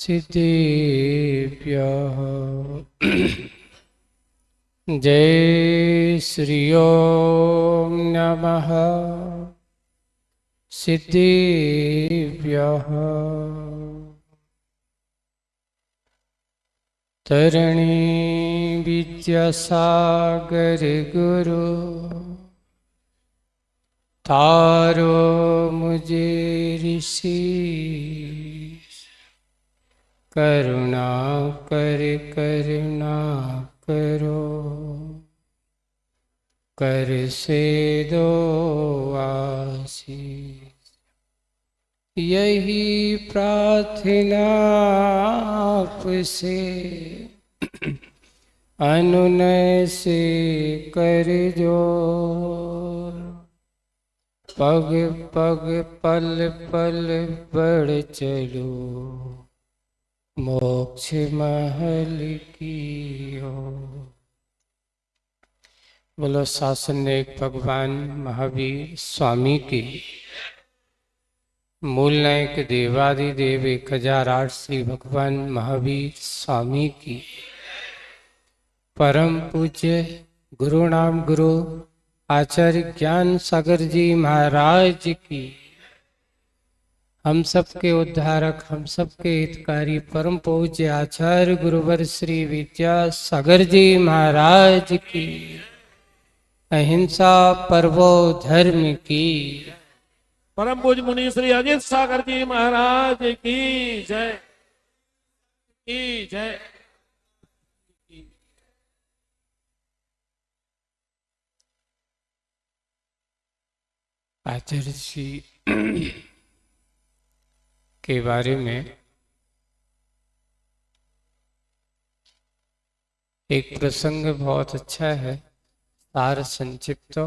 सिद्धेभ्यः जय श्री ओम नमः सिद्धेभ्यः। तरणी विद्यासागर गुरु तारो मुझे ऋषि करुणा करो कर से दो आशीष। यही प्रार्थना आपसे अनुनय से कर जो पग पग पल पल बढ़ चलो मोक्ष महल की ओर। बोलो शासनिक भगवान महावीर स्वामी की। मूल नायक देवादिदेव 1008 श्री भगवान महावीर स्वामी की। परम पूज्य गुरु नाम गुरु आचार्य ज्ञान सागर जी महाराज की। हम सबके उद्धारक हम सबके हितकारी परम पूज्य आचार्य गुरुवर श्री विद्यासागर जी महाराज की। अहिंसा परवो धर्म की। परम पूज्य मुनि श्री अजित सागर जी महाराज की जय की जय। आचार्य जी के बारे में एक प्रसंग बहुत अच्छा है, सार संक्षिप्त।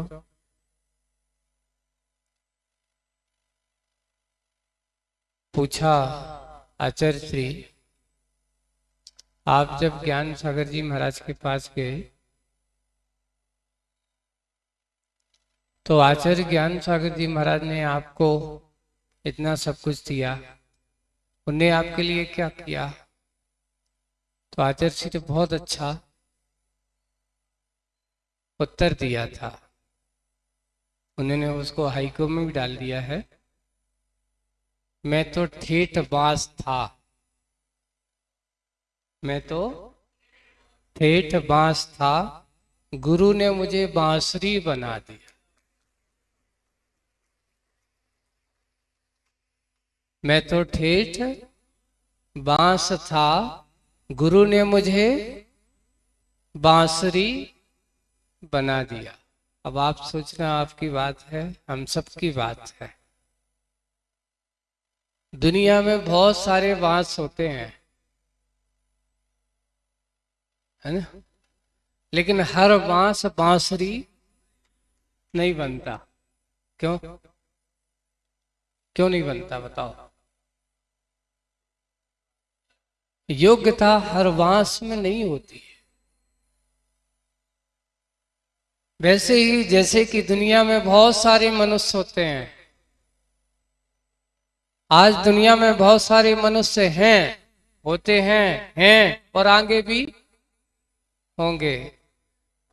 पूछा आचार्य श्री, आप जब ज्ञान सागर जी महाराज के पास गए तो आचार्य ज्ञान सागर जी महाराज ने आपको इतना सब कुछ दिया, उन्हें आपके लिए क्या किया? तो आचार्य श्री ने बहुत अच्छा उत्तर दिया था। उन्होंने उसको हाइको में भी डाल दिया है। मैं तो ठेठ बांस था, मैं तो ठेठ बांस था, गुरु ने मुझे बांसुरी बना दिया। मैं तो ठेठ बांस था, गुरु ने मुझे बांसुरी बना दिया। अब आप सोचना, आपकी बात है, हम सबकी बात है। दुनिया में बहुत सारे बांस होते हैं, है ना, लेकिन हर बांस बांसुरी नहीं बनता। क्यों क्यों नहीं बनता बताओ? योग्यता हर बांस में नहीं होती है। वैसे ही जैसे कि दुनिया में बहुत सारे मनुष्य होते हैं, आज दुनिया में बहुत सारे मनुष्य हैं, होते हैं और आगे भी होंगे,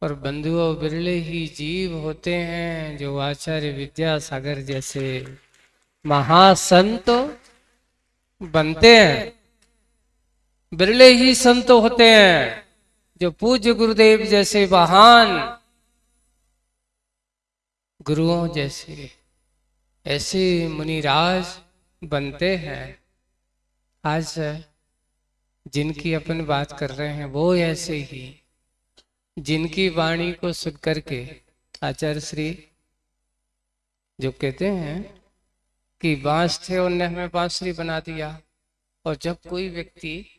पर बंधुओं बिरले ही जीव होते हैं जो आचार्य विद्यासागर जैसे महासंत बनते हैं। बिरले ही संत होते हैं जो पूज्य गुरुदेव जैसे महान गुरुओं जैसे ऐसे मुनिराज बनते हैं। आज जिनकी अपन बात कर रहे हैं वो ऐसे ही, जिनकी वाणी को सुन करके आचार्य श्री जो कहते हैं कि बांस थे, उनने हमें बांसुरी बना दिया। और जब कोई व्यक्ति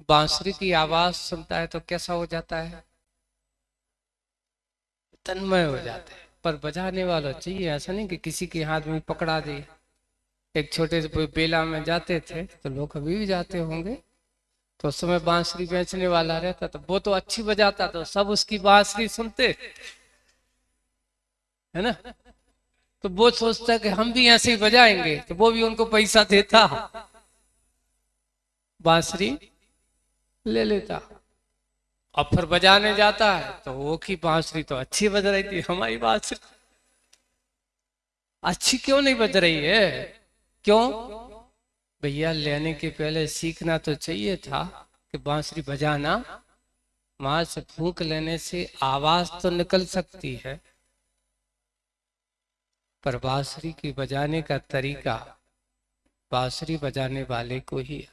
बांसुरी की आवाज सुनता है तो कैसा हो जाता है? तन्मय हो जाता है। पर बजाने वाला चाहिए, ऐसा नहीं कि किसी के हाथ में पकड़ा दे। एक छोटे से बेला में जाते थे, तो लोग अभी भी जाते होंगे, तो उस समय बांसुरी बेचने वाला रहता, तो वो तो अच्छी बजाता, तो सब उसकी बांसुरी सुनते, है ना। तो वो सोचता कि हम भी ऐसे ही बजाएंगे, तो वो भी उनको पैसा देता। बांसुरी ले लेता, और फिर बजाने जाता है तो वो की बांसुरी तो अच्छी बज रही थी, हमारी बांसुरी अच्छी क्यों नहीं बज रही है? क्यों? भैया लेने के पहले सीखना तो चाहिए था कि बांसुरी बजाना, वहां से फूंक लेने से आवाज तो निकल सकती है, पर बांसुरी की बजाने का तरीका बांसुरी बजाने वाले को ही।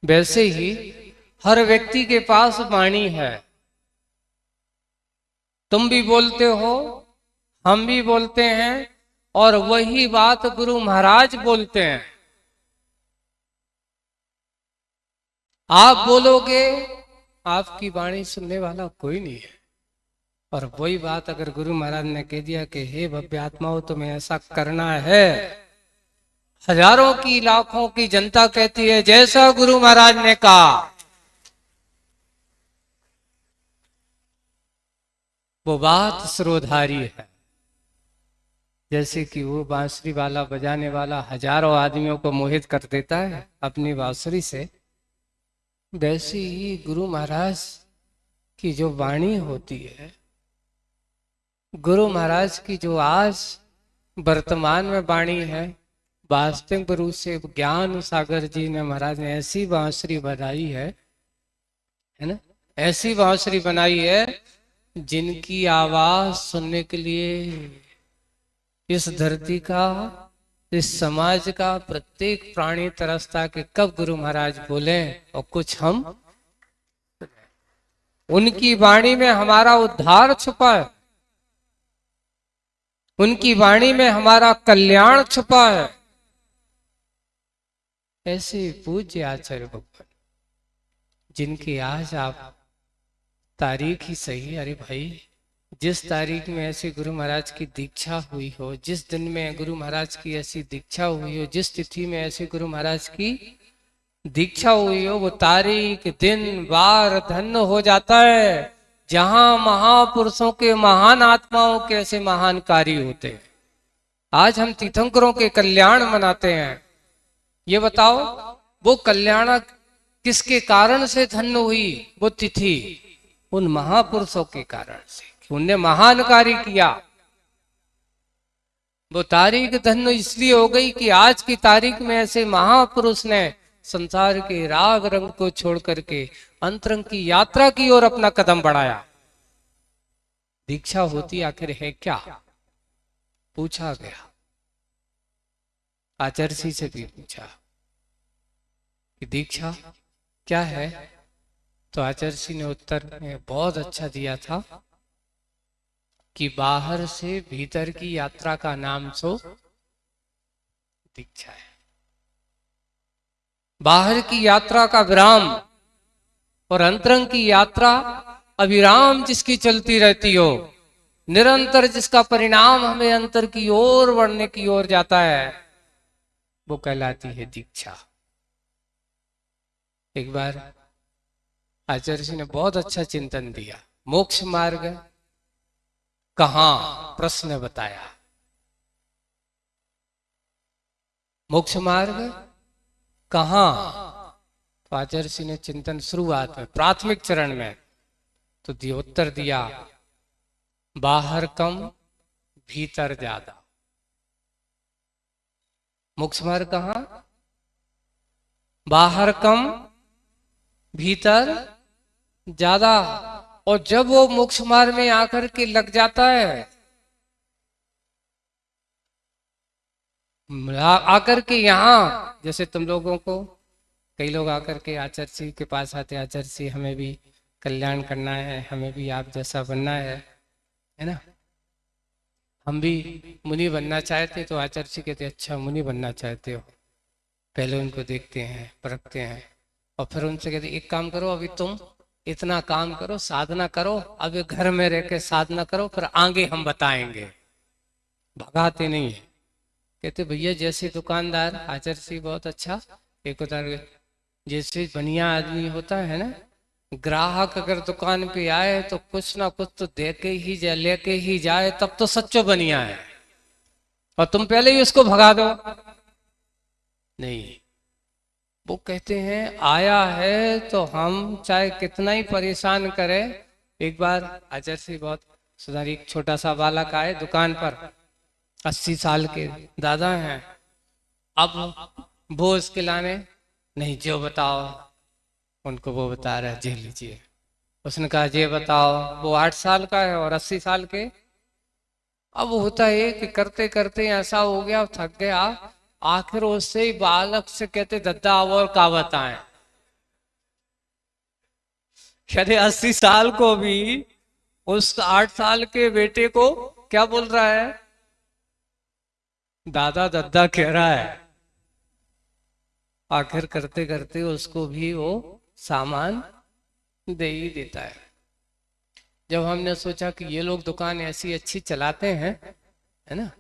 वैसे ही हर व्यक्ति के पास वाणी है, तुम भी बोलते हो, हम भी बोलते हैं, और वही बात गुरु महाराज बोलते हैं। आप बोलोगे, आपकी वाणी सुनने वाला कोई नहीं है, और वही बात अगर गुरु महाराज ने कह दिया कि हे भव्य आत्माओं तुम्हें ऐसा करना है, हजारों की लाखों की जनता कहती है जैसा गुरु महाराज ने कहा, वो बात सिरोधारी है। जैसे कि वो बांसुरी वाला बजाने वाला हजारों आदमियों को मोहित कर देता है अपनी बांसुरी से, वैसे ही गुरु महाराज की जो वाणी होती है, गुरु महाराज की जो आज वर्तमान में वाणी है, वास्तविक रूप से ज्ञान सागर जी ने महाराज ने ऐसी बांसुरी बनाई है ना, ऐसी बांसुरी बनाई है जिनकी आवाज सुनने के लिए इस धरती का, इस समाज का प्रत्येक प्राणी तरसता कि कब गुरु महाराज बोले और कुछ हम। उनकी वाणी में हमारा उद्धार छुपा है, उनकी वाणी में हमारा कल्याण छुपा है। ऐसे पूज्य आचार्य भगवान जिनकी आज आप तारीख ही सही, अरे भाई जिस तारीख में ऐसे गुरु महाराज की दीक्षा हुई हो, जिस दिन में गुरु महाराज की ऐसी दीक्षा हुई हो, जिस तिथि में ऐसे गुरु महाराज की दीक्षा हुई हो, वो तारीख दिन बार धन्य हो जाता है जहां महापुरुषों के, महान आत्माओं के ऐसे महान कार्य होते हैं। आज हम तीर्थंकरों के कल्याण मनाते हैं, ये बताओ वो कल्याण किसके कारण से धन्य हुई? वो तिथि उन महापुरुषों के कारण से, उनने महान कार्य किया। वो तारीख धन्य इसलिए हो गई कि आज की तारीख में ऐसे महापुरुष ने संसार के राग रंग को छोड़ करके अंतरंग की यात्रा की ओर अपना कदम बढ़ाया। दीक्षा होती आखिर है क्या? पूछा गया, आचार्य से भी पूछा कि दीक्षा क्या है, तो आचार्य ने उत्तर में बहुत अच्छा दिया था कि बाहर से भीतर की यात्रा का नाम सो दीक्षा है। बाहर की यात्रा का विराम और अंतरंग की यात्रा अविराम जिसकी चलती रहती हो, निरंतर जिसका परिणाम हमें अंतर की ओर बढ़ने की ओर जाता है, वो कहलाती है दीक्षा। एक बार आचार्य जी ने बहुत अच्छा चिंतन दिया, मोक्ष मार्ग कहां, प्रश्न बताया, मोक्ष मार्ग कहां? तो आचार्य जी ने चिंतन शुरुआत में प्राथमिक चरण में तो उत्तर दिया, बाहर कम भीतर ज्यादा। मोक्ष मार्ग कहां? बाहर कम भीतर ज्यादा। और जब वो मोक्ष मार्ग में आकर के लग जाता है, आकर के यहाँ, जैसे तुम लोगों को कई लोग आकर के आचार्य जी के पास आते, आचार्य जी हमें भी कल्याण करना है, हमें भी आप जैसा बनना है ना, हम भी मुनि बनना चाहते। तो आचार्य जी कहते अच्छा मुनि बनना चाहते हो, पहले उनको देखते हैं, परखते हैं, और फिर उनसे कहते एक काम करो, अभी तुम इतना काम करो, साधना करो, अभी घर में रह के साधना करो, फिर आगे हम बताएंगे। भगाते नहीं है, कहते भैया जैसे दुकानदार, आचार्य जी बहुत अच्छा एक उदाहरण, जैसे बढ़िया आदमी होता है ना, ग्राहक अगर दुकान पे आए तो कुछ ना कुछ तो दे के ही जाए, लेके ही जाए, तब तो सच्चो बढ़िया है। और तुम पहले ही उसको भगा दो, नहीं, वो कहते हैं आया है तो हम चाहे कितना ही परेशान करें। एक बार अजय से बहुत सुधारी, एक छोटा सा बालक आए दुकान पर, 80 साल के दादा हैं। अब वो उसके लाने नहीं, जो बताओ, उनको वो बता रहा है जी लीजिए। उसने कहा ये बताओ, वो 8 साल का है और 80 साल के। अब होता है कि करते करते ऐसा हो गया, थक गया, आखिर उससे ही बालक से कहते दद्दा और का बताएं। कहते 80 साल को भी उस 8 साल के बेटे को क्या बोल रहा है, दादा दद्दा कह रहा है। आखिर करते करते उसको भी वो सामान दे ही देता है। जब हमने सोचा कि ये लोग दुकान ऐसी अच्छी चलाते हैं, है ना,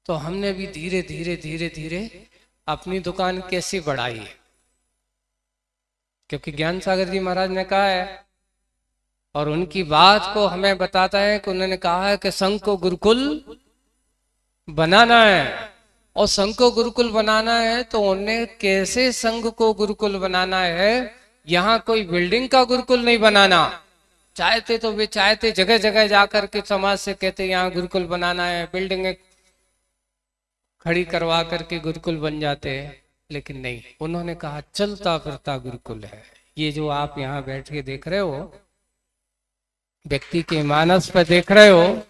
तो हमने भी धीरे धीरे धीरे धीरे अपनी दुकान कैसे बढ़ाई है। क्योंकि ज्ञान सागर जी महाराज ने कहा है, और उनकी बात को हमें बताता है कि उन्होंने कहा है कि संघ को गुरुकुल बनाना है। और संघ को गुरुकुल बनाना है तो उन्हें कैसे संघ को गुरुकुल बनाना है, यहाँ कोई बिल्डिंग का गुरुकुल नहीं बनाना। चाहते तो वे चाहते जगह जगह जाकर के समाज से कहते यहाँ गुरुकुल बनाना है, बिल्डिंग खड़ी करवा करके गुरुकुल बन जाते हैं। लेकिन नहीं, उन्होंने कहा चलता फिरता गुरुकुल है। ये जो आप यहाँ बैठ के देख रहे हो, व्यक्ति के मानस पर देख रहे हो,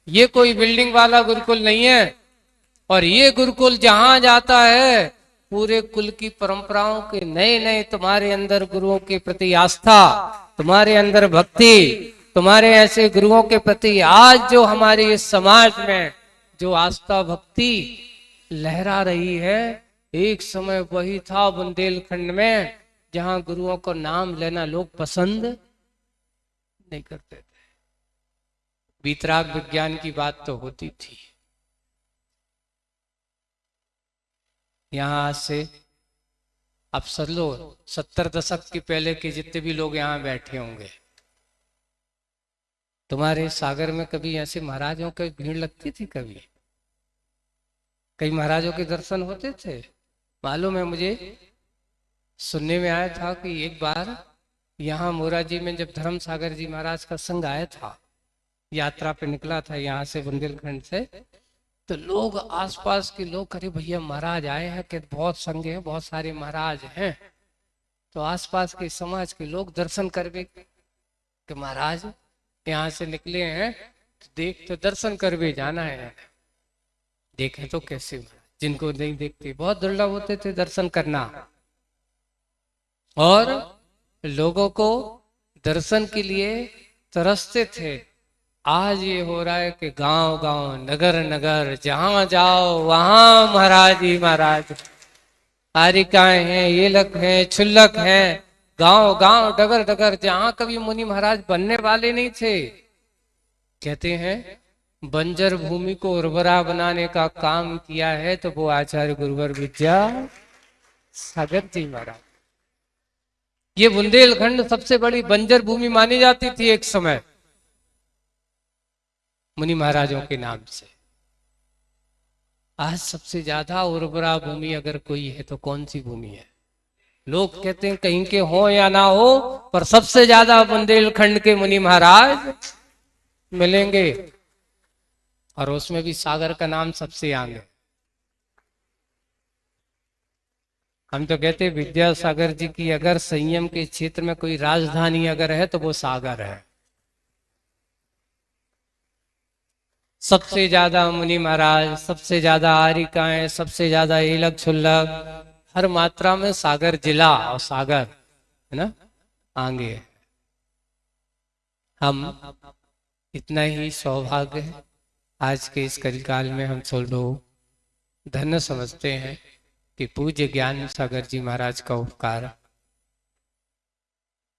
ये कोई बिल्डिंग वाला गुरुकुल नहीं है। और ये गुरुकुल जहां जाता है, पूरे कुल की परंपराओं के नए नए तुम्हारे अंदर गुरुओं के प्रति आस्था, तुम्हारे अंदर भक्ति, तुम्हारे ऐसे गुरुओं के प्रति आज जो हमारे इस समाज में जो आस्था भक्ति लहरा रही है, एक समय वही था बुंदेलखंड में जहां गुरुओं को नाम लेना लोग पसंद नहीं करते थे। वीतराग विज्ञान की बात तो होती थी। यहाँ से अब सब लोग 70 दशक के पहले के जितने भी लोग यहाँ बैठे होंगे, तुम्हारे सागर में कभी ऐसे महाराजों की भीड़ लगती थी? कई महाराजों के दर्शन होते थे? मालूम है, मुझे सुनने में आया था कि एक बार यहाँ मोराजी में जब धर्म सागर जी महाराज का संघ आया था, यात्रा पे निकला था यहाँ से बुंदेलखंड से, तो लोग आसपास के लोग, अरे भैया महाराज आए हैं, कि बहुत संघ है, बहुत सारे महाराज हैं। तो आसपास के समाज के लोग दर्शन करवे कि महाराज यहाँ से निकले हैं, तो देख तो दर्शन करवे जाना है। देखे तो कैसे, जिनको नहीं देखते बहुत दुर्लभ होते थे दर्शन करना। और लोगों को दर्शन के लिए तरसते थे। आज ये हो रहा है कि गांव गांव नगर नगर जहां जाओ वहां महाराज ही महाराज, आरिकाएं हैं, येलक हैं, छुल्लक हैं, गांव गांव डगर डगर। जहां कभी मुनि महाराज बनने वाले नहीं थे, कहते हैं बंजर भूमि को उर्वरा बनाने का काम किया है तो वो आचार्य गुरुवर विद्या सागर जी महाराज। ये बुंदेलखंड सबसे बड़ी बंजर भूमि मानी जाती थी एक समय मुनि महाराजों के नाम से। आज सबसे ज्यादा उर्वरा भूमि अगर कोई है तो कौन सी भूमि है? लोग कहते हैं कहीं के हो या ना हो, पर सबसे ज्यादा बुंदेलखंड के मुनि महाराज मिलेंगे। और उसमें भी सागर का नाम सबसे आगे। हम तो कहते विद्यासागर जी की अगर संयम के क्षेत्र में कोई राजधानी अगर है तो वो सागर है। सबसे ज्यादा मुनि महाराज, सबसे ज्यादा आरिकाएं, सबसे ज्यादा एलक छुल्लक, हर मात्रा में सागर जिला और सागर है ना आगे। हम इतना ही सौभाग्य है आज के इस कलिकाल में हम सब लोग धन्य समझते हैं कि पूज्य ज्ञान सागर जी महाराज का उपकार,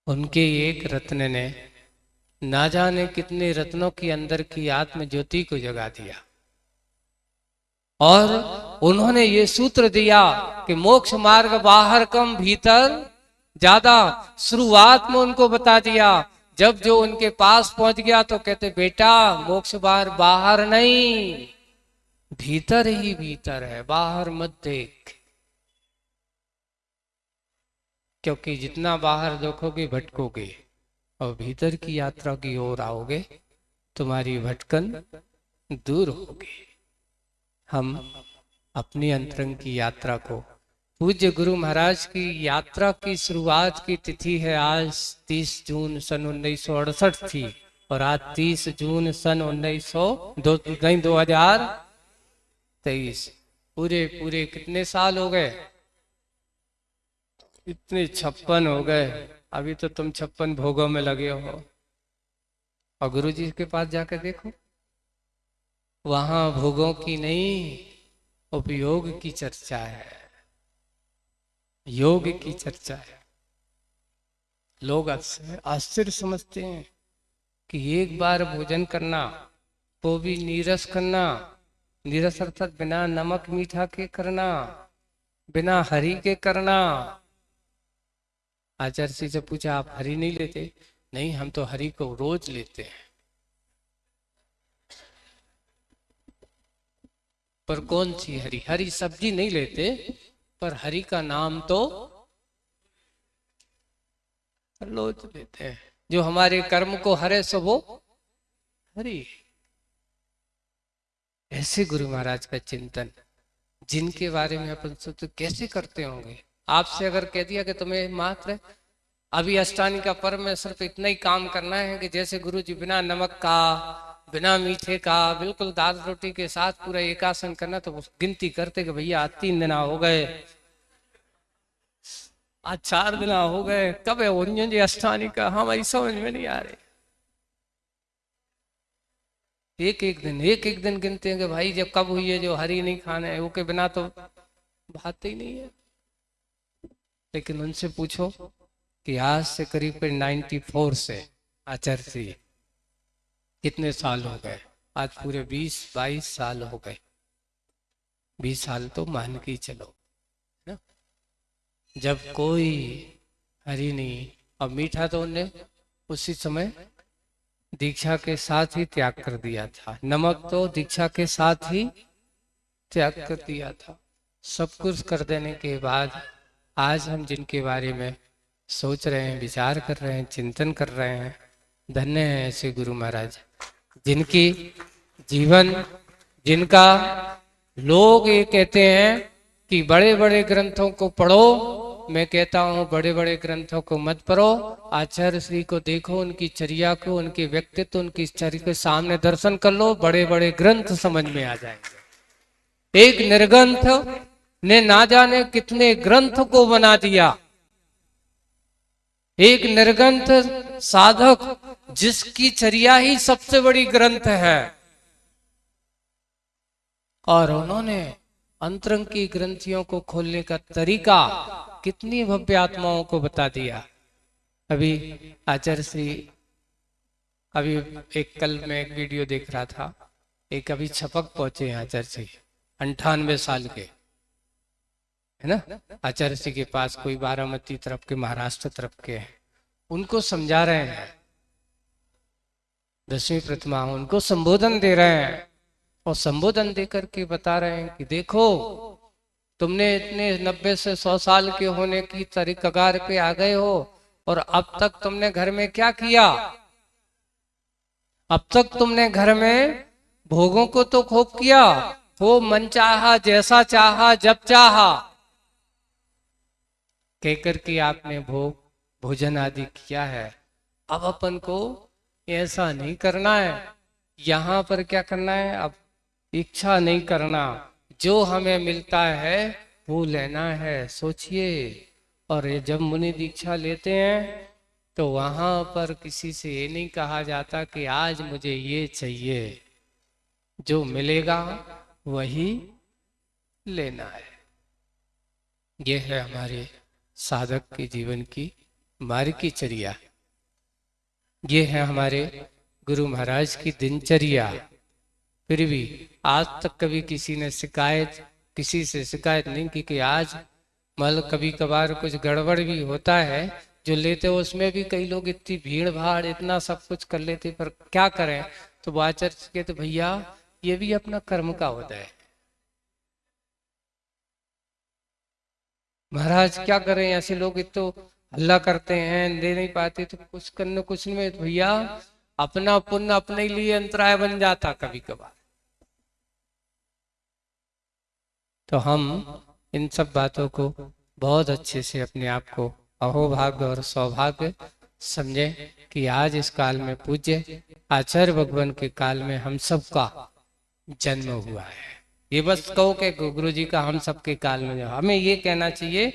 उनके एक रत्न ने ना जाने कितने रत्नों के अंदर की आत्म ज्योति को जगा दिया। और उन्होंने ये सूत्र दिया कि मोक्ष मार्ग बाहर कम भीतर ज्यादा। शुरुआत में उनको बता दिया, जब जो उनके पास पहुंच गया तो कहते बेटा मोक्ष बार बाहर नहीं, भीतर ही भीतर है, बाहर मत देख। क्योंकि जितना बाहर देखोगे भटकोगे और भीतर की यात्रा की ओर आओगे तुम्हारी भटकन दूर होगी। हम अपनी अंतरंग की यात्रा को, पूज्य गुरु महाराज की यात्रा की शुरुआत की तिथि है आज 30 जून सन 1968 थी और आज 30 जून सन 2023। पूरे पूरे कितने साल हो गए? इतने 56 हो गए। अभी तो तुम 56 भोगों में लगे हो। और गुरु जी के पास जाकर देखो, वहां भोगों की नहीं उपयोग की चर्चा है, योग की चर्चा है। लोग आश्चर्य समझते हैं कि एक बार भोजन करना, वो भी नीरस करना, नीरस अर्थात बिना नमक मीठा के करना, बिना हरी के करना। आचार्य जी से पूछा, आप हरी नहीं लेते? नहीं, हम तो हरी को रोज लेते हैं। पर कौन सी हरी? हरी सब्जी नहीं लेते, पर हरि का नाम तो रोज लेते हैं। जो हमारे कर्म को हरे सो वो हरि। ऐसे गुरु महाराज का चिंतन, जिनके बारे में अपन सोचते कैसे करते होंगे। आपसे अगर कह दिया कि तुम्हें मात्र अभी अष्टांगी का पर्व में सिर्फ इतना ही काम करना है कि जैसे गुरु जी बिना नमक का, बिना मीठे का, बिल्कुल दाल रोटी के साथ पूरा एकासन करना, तो गिनती करते कि भैया आज 3 दिन हो गए, आज 4 दिन हो गए, कब है उन्जन जी अष्टांगी का? हमारी समझ में नहीं आ रही। एक एक दिन गिनते हैं कि भाई जब कब हुई है जो हरी नहीं खाना है, वो के बिना तो बात ही नहीं है। लेकिन उनसे पूछो कि आज से करीब 94 से आचार्य जी कितने साल हो गए? आज पूरे 20-22 साल हो गए। 20 साल तो मान के ही चलो ना, जब कोई हरी नहीं। और मीठा तो उनने उसी समय दीक्षा के साथ ही त्याग कर दिया था, नमक तो दीक्षा के साथ ही त्याग कर दिया था। सब कुछ कर देने के बाद आज हम जिनके बारे में सोच रहे हैं, विचार कर रहे हैं, चिंतन कर रहे हैं, धन्य है ऐसे गुरु महाराज जिनकी जीवन, जिनका लोग ये कहते हैं कि बड़े बड़े ग्रंथों को पढ़ो। मैं कहता हूँ बड़े बड़े ग्रंथों को मत पढ़ो, आचार्य श्री को देखो, उनकी चर्या को, उनके व्यक्तित्व, उनकी चर्या के सामने दर्शन कर लो, बड़े बड़े ग्रंथ समझ में आ जाएंगे। एक निर्ग्रंथ ने ना जाने कितने ग्रंथ को बना दिया। एक निर्ग्रंथ साधक जिसकी चर्या ही सबसे बड़ी ग्रंथ है, और उन्होंने अंतरंग की ग्रंथियों को खोलने का तरीका कितनी भव्य आत्माओं को बता दिया। अभी आचार्य श्री, अभी कल मैं एक वीडियो देख रहा था, एक अभी छपक पहुंचे आचार्य श्री, 98 साल के, है ना। आचार्य जी के पास कोई बारामती तरफ के, महाराष्ट्र तरफ के हैं, उनको समझा रहे हैं 10वीं प्रतिमा, उनको संबोधन दे रहे हैं और संबोधन दे करके बता रहे हैं कि देखो तुमने इतने 90 से 100 साल के होने की कगार पे आ गए हो, और अब तक तुमने घर में क्या किया? अब तक तुमने घर में भोगों को तो खूब किया, वो मन चाहा, जैसा चाहा, जब चाहा कहकर के आपने भोजन आदि किया है। अब अपन को ऐसा नहीं करना है। यहाँ पर क्या करना है? अब इच्छा नहीं करना, जो हमें मिलता है वो लेना है। सोचिए, और ये जब मुनि दीक्षा लेते हैं तो वहां पर किसी से ये नहीं कहा जाता कि आज मुझे ये चाहिए, जो मिलेगा वही लेना है। ये है हमारे साधक के जीवन की मार्ग की चर्या, ये है हमारे गुरु महाराज की दिनचर्या। फिर भी आज तक कभी किसी ने किसी से शिकायत नहीं की कि आज मतलब कभी कभार कुछ गड़बड़ भी होता है जो लेते हो, उसमें भी कई लोग इतनी भीड़ भाड़ इतना सब कुछ कर लेते, पर क्या करें। तो वो आचार्य कहते भैया ये भी अपना कर्म का होता है। महाराज क्या करें, ऐसे लोग तो हल्ला करते हैं, दे नहीं पाते तो कुछ में भैया अपना पुण्य अपने लिए अंतराय बन जाता कभी कभार। तो हम इन सब बातों को बहुत अच्छे से अपने आप को अहोभाग्य और सौभाग्य समझे कि आज इस काल में पूज्य आचार्य भगवान के काल में हम सबका जन्म हुआ है। ये बस कहो कि गुरु जी का हम सबके काल में, हमें ये कहना चाहिए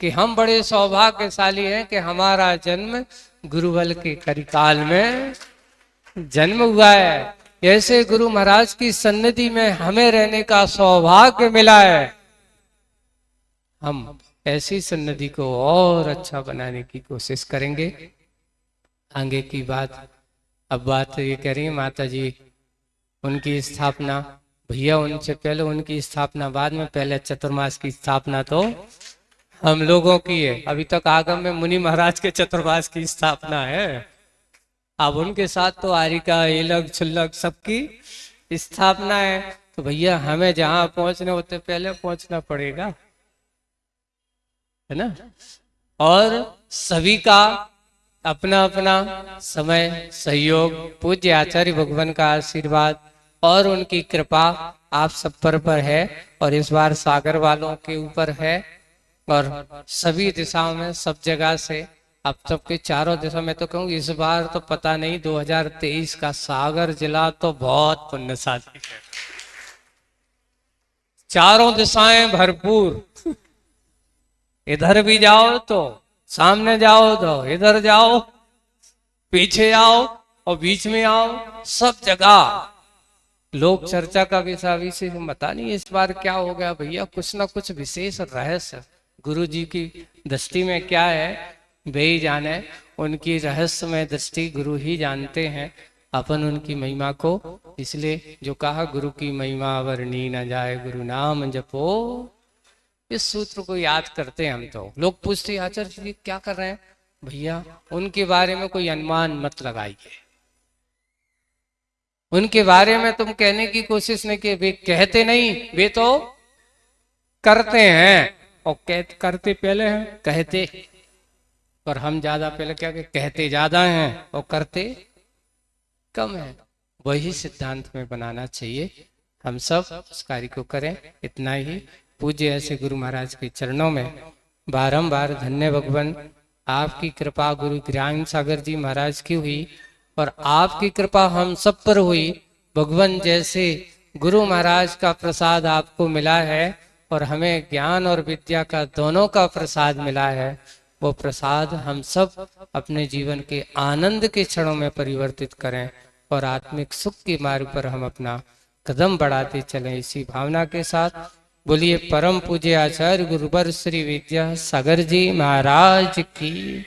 कि हम बड़े सौभाग्यशाली हैं कि हमारा जन्म गुरुबल के करिकाल में जन्म हुआ है। ऐसे गुरु महाराज की सन्निधि में हमें रहने का सौभाग्य मिला है। हम ऐसी सन्निधि को और अच्छा बनाने की कोशिश करेंगे। आगे की बात, अब बात ये कह रही है माता जी उनकी स्थापना, भैया उनसे पहले उनकी स्थापना, बाद में पहले चतुर्मास की स्थापना तो हम लोगों की है। अभी तक आगम में मुनि महाराज के चतुर्मास की स्थापना है। अब उनके साथ तो आरिका एलग छुल्लग सबकी स्थापना है। तो भैया हमें जहां पहुंचने होते पहले पहुंचना पड़ेगा, है ना। और सभी का अपना अपना समय सहयोग, पूज्य आचार्य भगवान का आशीर्वाद और उनकी कृपा आप सब पर है और इस बार सागर वालों के ऊपर है और सभी दिशाओं में सब जगह से अब सबके चारों दिशा में। तो कहूँ इस बार तो पता नहीं 2023 का सागर जिला तो बहुत पुण्यशाली है, चारों दिशाएं भरपूर। इधर भी जाओ तो सामने जाओ तो इधर जाओ, पीछे आओ और बीच में आओ, सब जगह लोग चर्चा का विषय पता नहीं इस बार क्या हो गया भैया, कुछ ना कुछ विशेष रहस्य गुरु जी की दृष्टि में क्या है वे ही जाने। उनकी रहस्यमय दृष्टि गुरु ही जानते हैं, अपन उनकी महिमा को। इसलिए जो कहा गुरु की महिमा वर्णी न जाए गुरु नाम जपो, इस सूत्र को याद करते हैं हम। तो लोग पूछते आचार्य जी क्या कर रहे हैं, भैया उनके बारे में कोई अनुमान मत लगाइए, उनके बारे में तुम कहने की कोशिश नहीं कि वे कहते नहीं, वे तो करते हैं। और करते पहले हैं कहते, और हम ज्यादा पहले क्या कहते ज्यादा हैं और करते कम है। वही सिद्धांत में बनाना चाहिए, हम सब उस कार्य को करें। इतना ही। पूज्य ऐसे गुरु महाराज के चरणों में बारंबार धन्य भगवान, आपकी कृपा गुरु ज्ञान सागर जी महाराज की हुई और आपकी कृपा हम सब पर हुई। भगवान जैसे गुरु महाराज का प्रसाद आपको मिला है और हमें ज्ञान और विद्या का दोनों का प्रसाद मिला है। वो प्रसाद हम सब अपने जीवन के आनंद के क्षणों में परिवर्तित करें और आत्मिक सुख के मार्ग पर हम अपना कदम बढ़ाते चलें। इसी भावना के साथ बोलिए परम पूज्य आचार्य गुरुवर श्री विद्या सागर जी महाराज की।